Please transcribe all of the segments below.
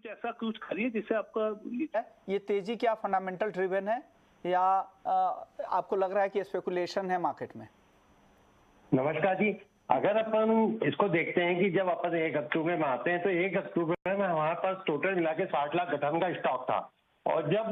कुछ ऐसा कुछ करिए जिससे आपका ये तेजी क्या फंडामेंटल ड्रिवन है या आपको लग रहा है कि स्पेकुलेशन है मार्केट में? नमस्कार जी। अगर अपन इसको देखते हैं कि जब अपन 1 अक्टूबर में आते हैं तो 1 अक्टूबर में हमारे पास टोटल मिला के 60 लाख गठन का स्टॉक था और जब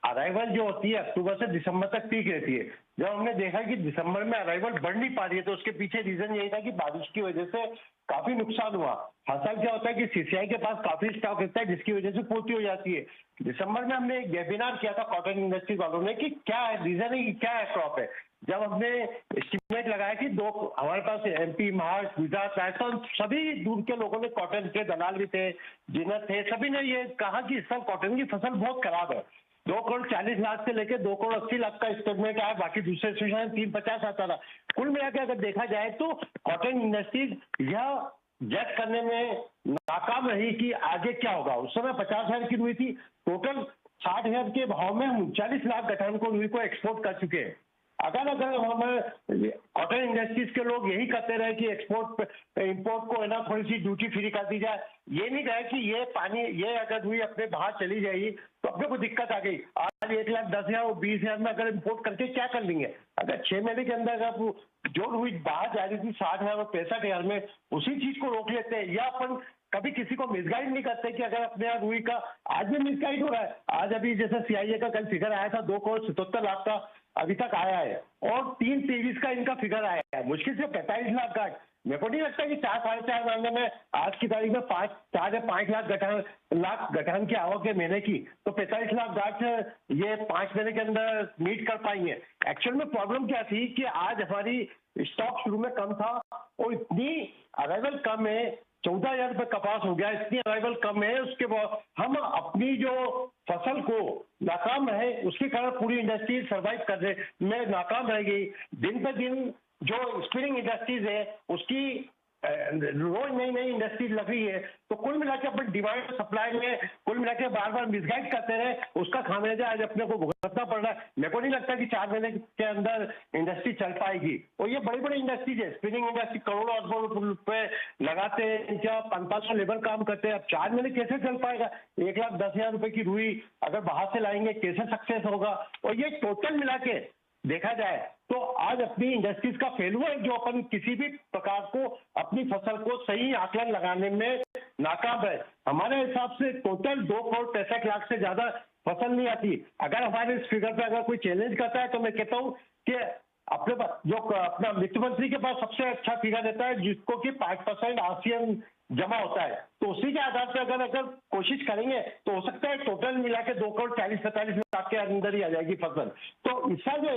अराइवल जो होती है अक्टूबर से दिसंबर तक पीक रहती है। जब हमने देखा कि दिसंबर में अराइवल बढ़ नहीं पा रही है तो उसके पीछे रीजन यही था कि बारिश की वजह से काफी नुकसान हुआ। हर साल क्या होता है कि सीसीआई के पास काफी स्टॉक रहता है जिसकी वजह से पूर्ति हो जाती है। दिसंबर में हमने एक वेबिनार किया था कॉटन इंडस्ट्री वालों ने कि क्या है रीजन है कि क्या है क्रॉप है। जब हमने एस्टिमेट लगाया कि हमारे पास एमपी महाराष्ट्र गुजरात राजस्थान सभी दूर के लोगों ने कॉटन के दलाल भी थे जिन्हें थे सभी ने ये कहा कि इस साल कॉटन की फसल बहुत खराब है। 2 करोड़ 40 लाख से लेकर 2 करोड़ 80 लाख का एस्टिमेट आया, बाकी दूसरे सेशन 350 आता था। कुल मिला के अगर देखा जाए तो कॉटन इंडस्ट्रीज यह जज करने में नाकाम रही कि आगे क्या होगा। उस समय 50,000 की रुई थी, टोटल 60,000 के भाव में हम 39 लाख गठान को रुई को एक्सपोर्ट कर चुके हैं। अगर हम कॉटन इंडस्ट्रीज के लोग यही कहते रहे कि एक्सपोर्ट इंपोर्ट को है ना थोड़ी सी ड्यूटी फ्री कर दी जाए, ये नहीं कहे कि ये अगर हुई अपने बाहर चली जाएगी तो अपने को दिक्कत आ गई। आज 1,10,000 और 20,000 में अगर इंपोर्ट करके क्या कर लेंगे। अगर 6 महीने के अंदर अगर जो हुई बाहर जा रही थी 60,000 और 65,000 में उसी चीज को रोक लेते हैं या अपन कभी किसी को मिसगाइड नहीं करते कि अगर अपने यहाँ रुई का आज भी मिसगाइड हो रहा है। आज अभी जैसे सीआईए का कल फिगर आया था 2 करोड़ 77 लाख का अभी तक आया है और 323 का इनका फिगर आया है, मुश्किल से 45 लाख गाठ। मेरे को नहीं लगता कि 4-4.5 महीने में आज की तारीख में 4 या 5 लाख गठान की आवक है महीने की, तो 45 लाख गाठ ये 5 महीने के अंदर मीट कर पाएंगे। एक्चुअल में प्रॉब्लम क्या थी कि आज हमारी स्टॉक शुरू में कम था और इतनी अराइवल कम है, 14,000 रुपये कपास हो गया, इतनी अराइवल कम है, उसके बाद हम अपनी जो फसल को नाकाम है उसके कारण पूरी इंडस्ट्री सर्वाइव करने में नाकाम रह गई। दिन पे दिन जो स्पिनिंग इंडस्ट्रीज है उसकी रोज नई इंडस्ट्रीज लग रही है, तो कुल मिला के अपन डिमांड सप्लाई में कुल मिला के बार बार मिसगाइड करते रहे, उसका खामियाजा आज अपने को भुगतना पड़ रहा है। मेरे को नहीं लगता कि 4 महीने के अंदर इंडस्ट्री चल पाएगी और ये बड़ी बड़ी इंडस्ट्रीज है, स्पिनिंग इंडस्ट्री करोड़ों अरबों रुपए लगाते हैं, क्या 500 लेबर काम करते हैं। अब 4 महीने कैसे चल पाएगा। 1,10,000 रुपए की रुई अगर बाहर से लाएंगे कैसे सक्सेस होगा। और ये टोटल मिला के देखा जाए तो आज अपनी इंडस्ट्रीज का फेलुअर है जो अपन किसी भी प्रकार को अपनी फसल को सही आकलन लगाने में नाकाम है। हमारे हिसाब से टोटल 2 करोड़ 65 लाख से ज्यादा फसल नहीं आती। अगर हमारे इस फिगर पे अगर कोई चैलेंज करता है तो मैं कहता हूँ कि अपने जो अपना वित्त मंत्री के पास सबसे अच्छा फिगर रहता है जिसको कि 5% आरसीएम जमा होता है, तो उसी के आधार पर अगर कोशिश करेंगे तो हो सकता है टोटल मिला के 2 करोड़ 40-45 लाख के अंदर ही आ जाएगी फसल। तो इसका जो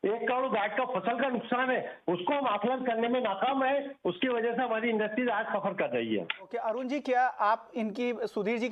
1 करोड़ गाठ का फसल का नुकसान है उसको हम आकलन करने में नाकाम है, उसकी वजह से हमारी इंडस्ट्री आज सफर कर रही है। ओके अरुण जी, क्या आप इनकी सुधीर जी